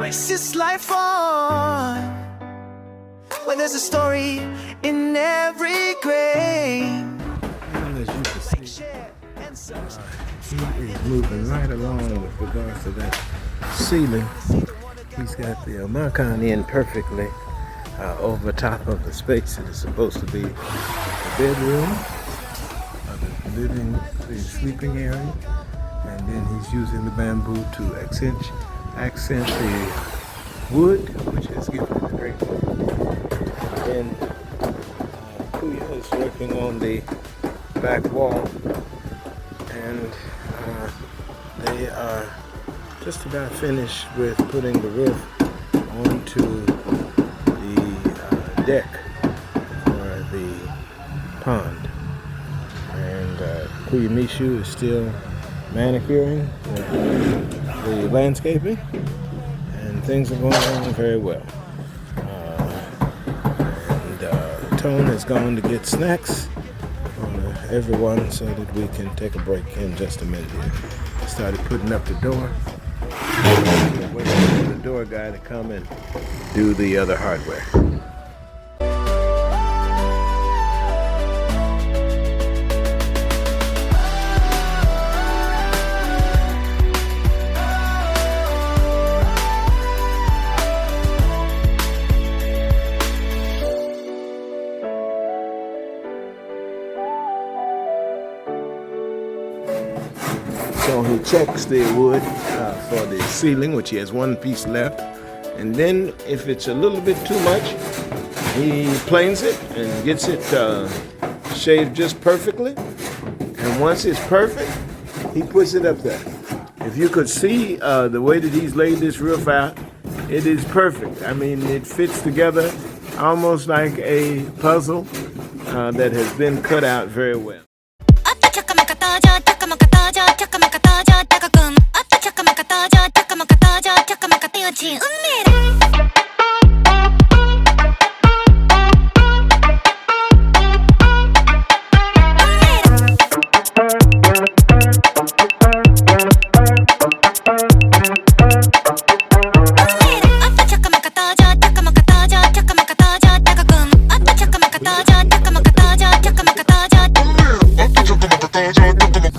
Is life on when there's a story in every grain? And as you can see, he is moving right along with regards to that ceiling. He's got the amakan in perfectly over top of the space that is supposed to be the bedroom, the sleeping area, and then he's using the bamboo to accent the wood, which has given it a great look. And Kuya is working on the back wall, and they are just about finished with putting the roof onto the deck for the pond. And Kuya Mishu is still manicuring the landscaping, and things are going along very well. Tone has gone to get snacks for everyone so that we can take a break in just a minute here. Started putting up the door. Waiting for the door guy to come and do the other hardware. So he checks the wood for the ceiling, which he has one piece left. And then if it's a little bit too much, he planes it and gets it shaved just perfectly. And once it's perfect, he puts it up there. If you could see the way that he's laid this roof out, it is perfect. I mean, it fits together almost like a puzzle that has been cut out very well.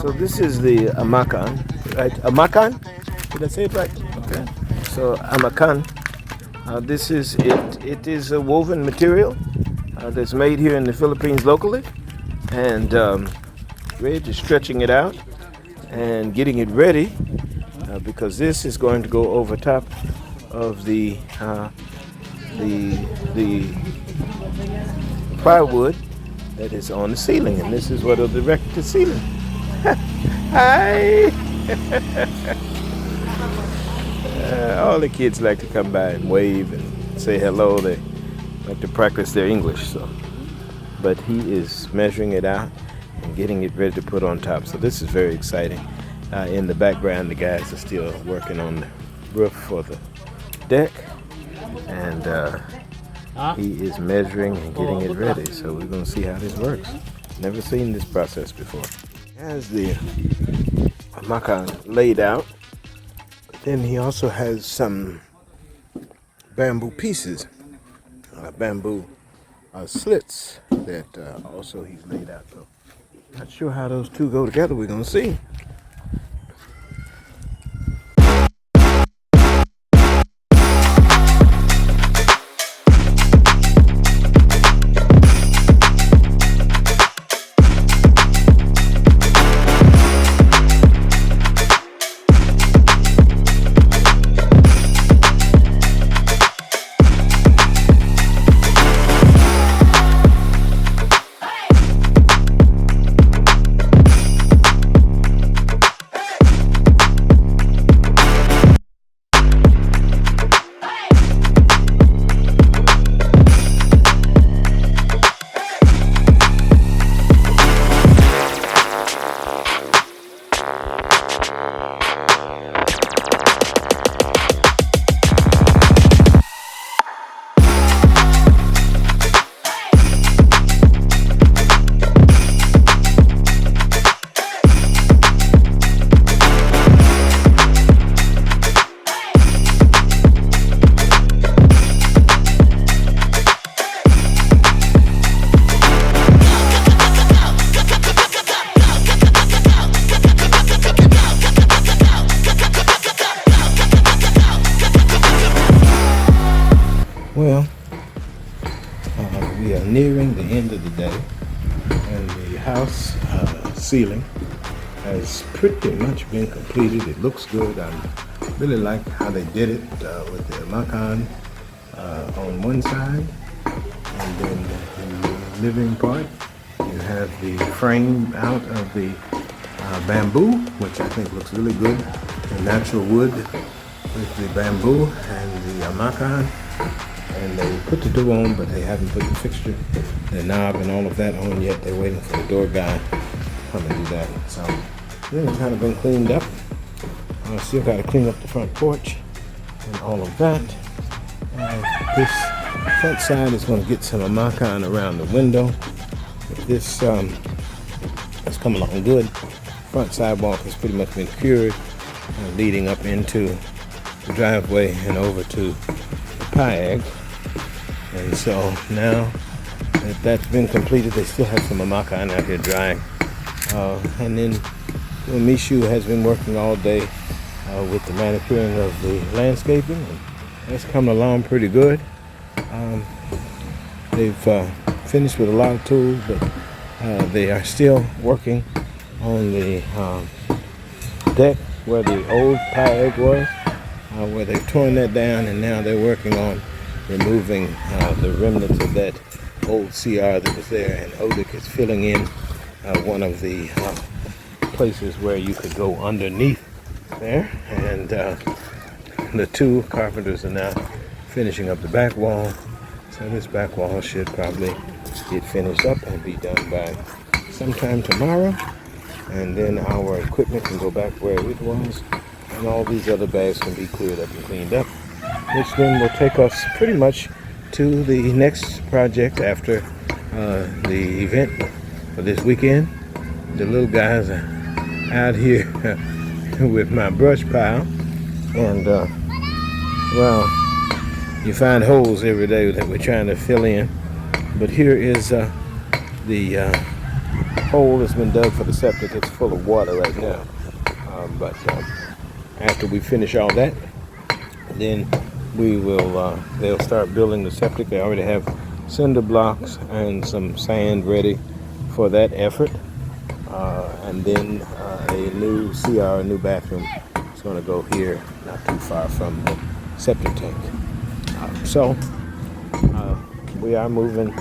So this is the amakan, right? Amakan? Did I say it right? Okay. So amakan, this is it. It is a woven material that's made here in the Philippines locally, and we're just stretching it out and getting it ready because this is going to go over top of the plywood that is on the ceiling, and this is what will erect the ceiling. Hi! All the kids like to come by and wave and say hello. They like to practice their English. But he is measuring it out and getting it ready to put on top. So this is very exciting. In the background, the guys are still working on the roof for the deck, and he is measuring and getting it ready. So we're going to see how this works. Never seen this process before. Has the amakan laid out, but then he also has some bamboo pieces, bamboo slits that also he's laid out. So not sure how those two go together. We're gonna see. today, and the house ceiling has pretty much been completed. It looks good. I really like how they did it with the amakan on one side, and then in the living part you have the frame out of the bamboo, which I think looks really good. The natural wood with the bamboo and the amakan, and they put the door on, but they haven't put the fixture, the knob, and all of that on yet. They're waiting for the door guy to come and do that. So then it's kind of been cleaned up. Still got to clean up the front porch and all of that. This front side is going to get some amakan around the window. This has come along good. Front sidewalk has pretty much been cured, leading up into the driveway and over to the Piag. And so now that that's been completed, they still have some amakan out here drying. And then Mishu has been working all day with the manicuring of the landscaping, and that's coming along pretty good. They've finished with a lot of tools, but they are still working on the deck where the old Piag was, where they've torn that down, and now they're working on removing the remnants of that old CR that was there, and Odik is filling in one of the places where you could go underneath there, and the two carpenters are now finishing up the back wall. So this back wall should probably get finished up and be done by sometime tomorrow, and then our equipment can go back where it was, and all these other bags can be cleared up and cleaned up, which then will take us pretty much to the next project after the event for this weekend. The little guys are out here with my brush pile, and well, you find holes every day that we're trying to fill in, but here is the hole that's been dug for the septic. It's full of water right now, but after we finish all that, then we will they'll start building the septic. They already have cinder blocks and some sand ready for that effort, and then a new CR, a new bathroom is going to go here, not too far from the septic tank. So we are moving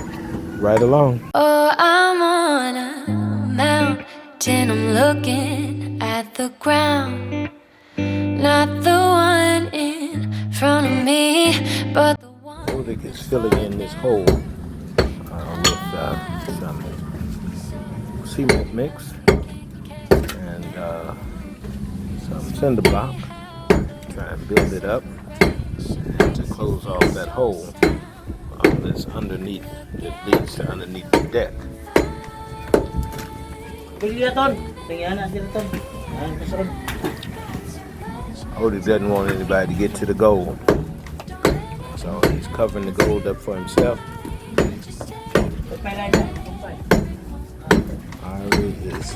right along. Oh, I'm on a mountain, I'm looking at the ground, not the one in front of me, but the one. Odik is filling in this hole with some cement mix and some cinder block. Try and build it up and to close off that hole that's underneath, that leads to underneath the deck. Odik doesn't want anybody to get to the gold, so he's covering the gold up for himself. Ari is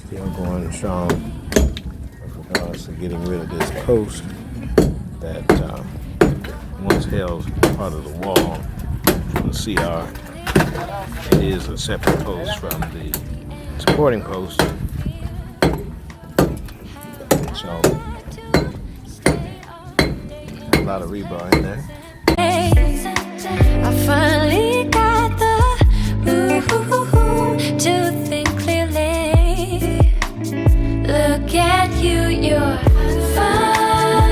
still going strong with regards to getting rid of this post that once held part of the wall for the CR. It is a separate post from the supporting post. So a lot of rebar in there. I finally got the to think clearly. Look at you, you're fine.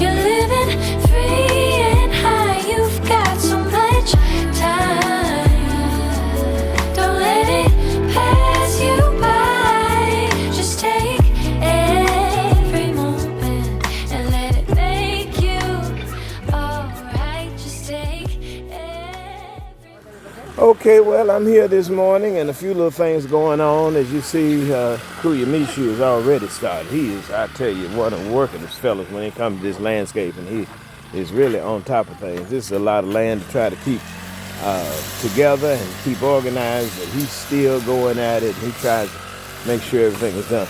You're living free and high. You've got so much time. Don't let it pass you by. Just take every moment and let it make you alright. Just take every. Okay, well, I'm here this morning and a few little things going on. As you see, Kuya Mishu is already started. He is, I tell you, one of the workingest fellas when it comes to this landscape, and he is really on top of things. This is a lot of land to try to keep together and keep organized, but he's still going at it. He tries to make sure everything is done.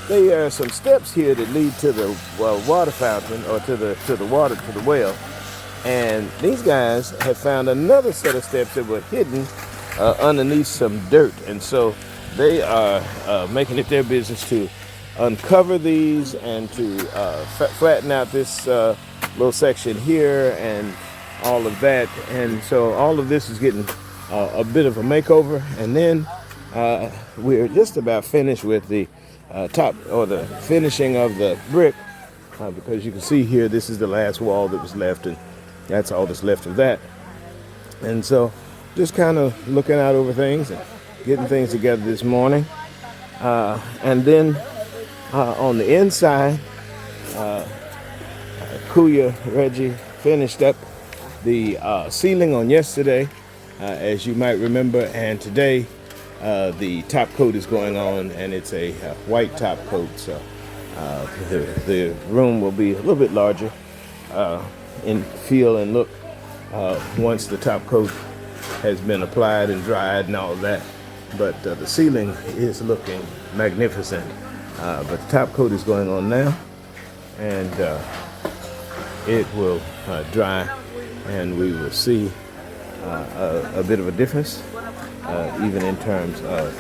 There are some steps here that lead to the water fountain, or to the water, to the well. And these guys have found another set of steps that were hidden underneath some dirt. And so they are making it their business to uncover these and to flatten out this little section here and all of that. And so all of this is getting a bit of a makeover. And then we're just about finished with the top or the finishing of the brick. Because you can see here, this is the last wall that was left, and that's all that's left of that. And so just kind of looking out over things and getting things together this morning. And then on the inside, Kuya Reggie finished up the ceiling on yesterday, as you might remember, and today the top coat is going on, and it's a white top coat. So the room will be a little bit larger in feel and look once the top coat has been applied and dried and all of that. But the ceiling is looking magnificent. But the top coat is going on now, and it will dry, and we will see a bit of a difference, even in terms of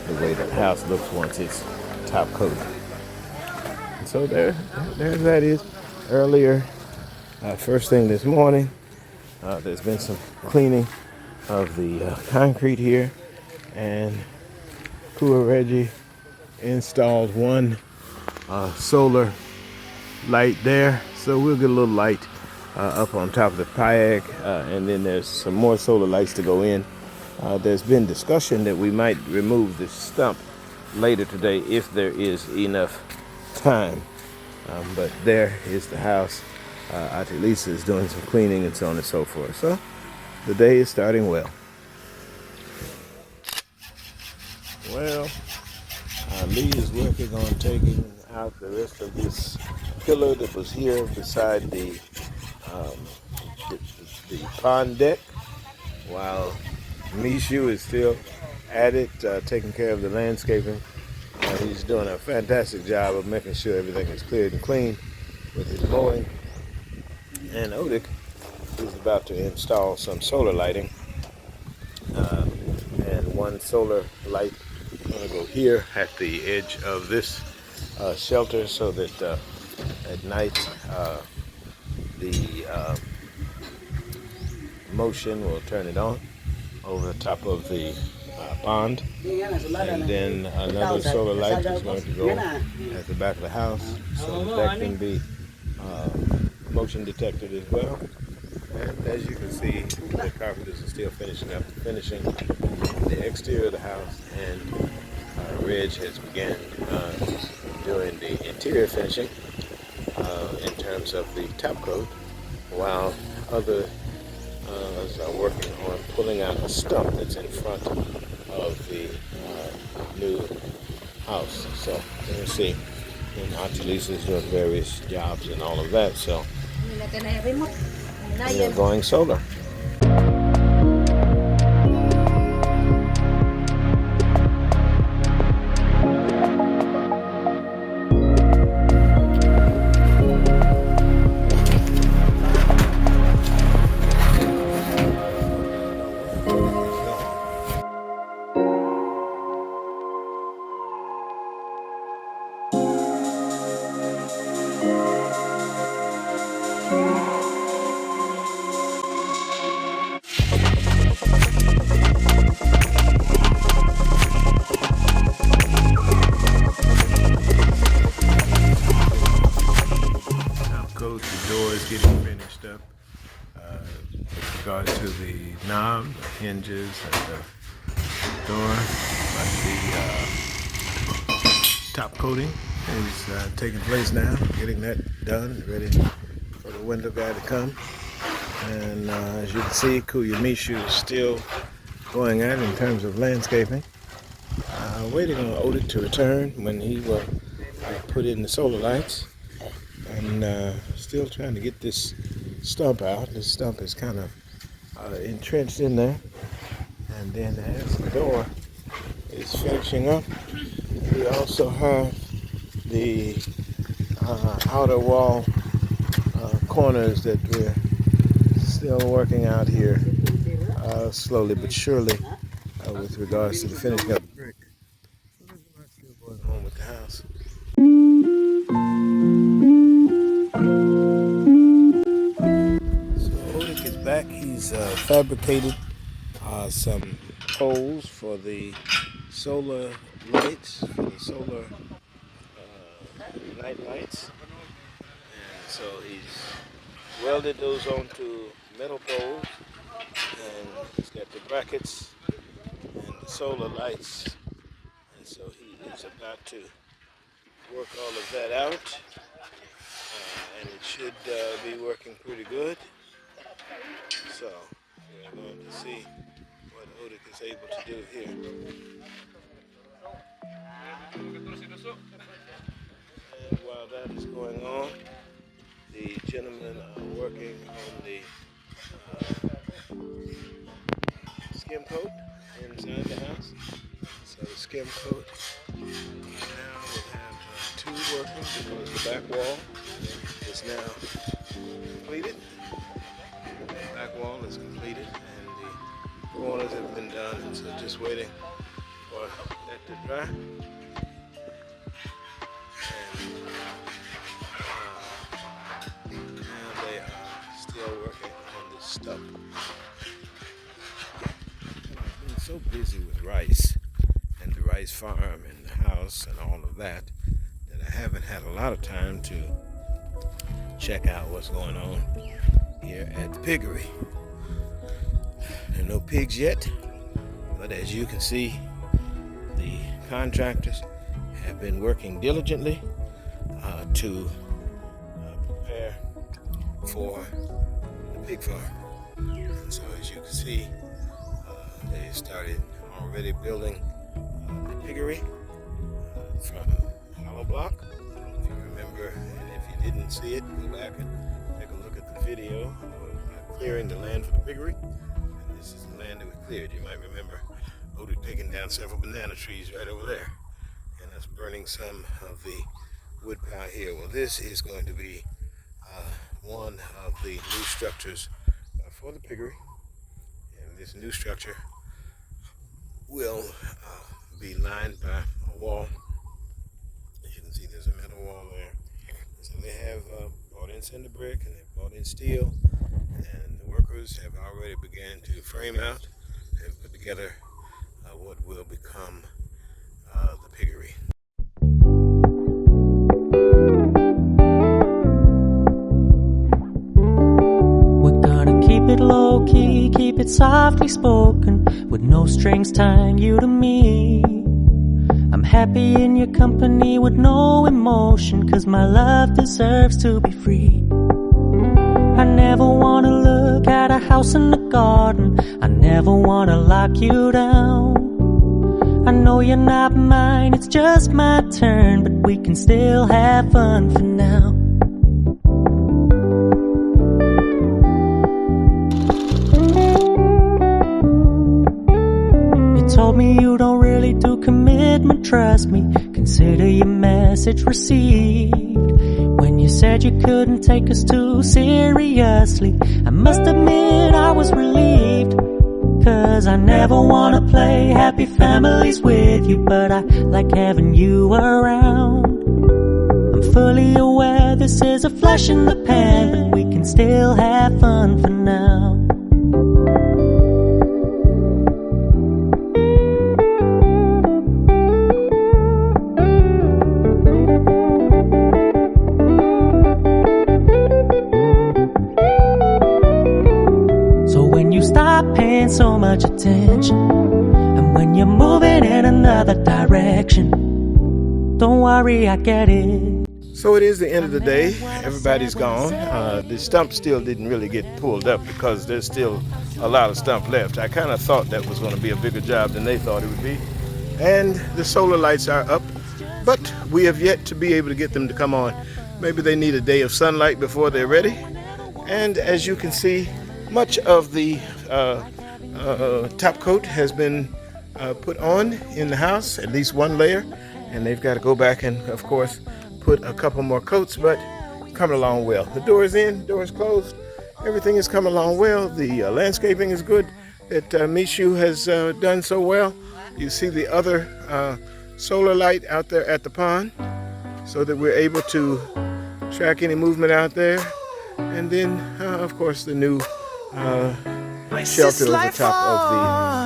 the way the house looks once it's top coated. So there that is. Earlier, first thing this morning, there's been some cleaning of the concrete here, and Kua Reggie installed one solar light there. So we'll get a little light up on top of the kayak, and then there's some more solar lights to go in. There's been discussion that we might remove this stump later today if there is enough time. But there is the house. Auntie Lisa is doing some cleaning and so on and so forth. So the day is starting well. Well, Lee is working on taking out the rest of this pillar that was here beside the pond deck, while Mishu is still at it, taking care of the landscaping. He's doing a fantastic job of making sure everything is cleared and clean with his mowing. And Odik is about to install some solar lighting. And one solar light is going to go here at the edge of this shelter, so that at night the motion will turn it on over the top of the pond. And then another solar light is going to go at the back of the house, so that can be motion detected as well. And as you can see, the carpenters are still finishing the exterior of the house, and Reg has begun doing the interior finishing in terms of the top coat, while others are working on pulling out a stump that's in front of the new house. So you see, and Auntie Lisa's doing various jobs and all of that. So we are going solar. The door is getting finished up with regard to the knob, the hinges, and the door. But the top coating is taking place now, getting that done, ready for the window guy to come. And as you can see, Kuya Mishu is still going at it in terms of landscaping. Waiting on Odit to return when he will put in the solar lights. And still trying to get this stump out. This stump is kind of entrenched in there. And then as the door is finishing up, we also have the outer wall corners that we're Still working out here, slowly but surely, with regards to the finishing of the brick. So there's a lot still going on with the house. So Odik is back. He's fabricated some poles for the solar lights, for the solar night lights. And so he's welded those onto metal poles, and he's got the brackets and the solar lights. And so he is about to work all of that out, and it should be working pretty good. So we're going to see what Odik is able to do here. And while that is going on, the gentlemen are working on the skim coat inside the house. So the skim coat now will have two working because the back wall is now completed. The back wall is completed and the corners have been done, and so just waiting for that to dry. And now they are still working on this stump. I've been so busy with rice and the rice farm and the house and all of that that I haven't had a lot of time to check out what's going on here at the piggery. There are no pigs yet, but as you can see, the contractors have been working diligently to prepare for the pig farm. And so as you can see, they started already building the piggery from hollow block. If you remember, and if you didn't see it, go back and take a look at the video of clearing the land for the piggery. And this is the land that we cleared. You might remember Odik taking down several banana trees right over there, and that's burning some of the wood pile here. Well, this is going to be one of the new structures for the piggery, and this new structure will be lined by a wall. As you can see, there's a metal wall there. So they have brought in cinder brick and they've brought in steel, and the workers have already begun to frame out and put together what will become the piggery. We're gonna keep it low key, keep it softly spoken, with no strings tying you to me. I'm happy in your company with no emotion, 'cause my love deserves to be free. I never wanna look at a house in the garden, I never wanna lock you down. I know you're not mine, it's just my turn, but we can still have fun for now. You told me you don't really do commitment, trust me, consider your message received. When you said you couldn't take us too seriously, I must admit I was relieved. 'Cause I never wanna play happy families with you, but I like having you around. I'm fully aware this is a flash in the pan, but we can still have fun for now. Paying so much attention, and when you're moving in another direction, don't worry, I get it. So it is the end of the day. Everybody's gone. The stump still didn't really get pulled up because there's still a lot of stump left. I kind of thought that was going to be a bigger job than they thought it would be. And the solar lights are up, but we have yet to be able to get them to come on. Maybe they need a day of sunlight before they're ready. And as you can see, much of the top coat has been put on in the house, at least one layer, and they've got to go back and, of course, put a couple more coats, but coming along well. The door is in, door is closed, everything is coming along well. The landscaping is good that Mishu has done so well. You see the other solar light out there at the pond so that we're able to track any movement out there. And then, of course, the new shelter over the top of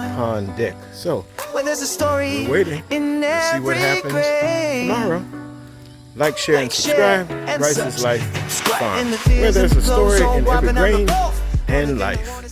the pond deck. So, when there's a story we're waiting to see what happens tomorrow. Like, share, and subscribe. Bryce's Life Farm, where there's a story in every grain and life.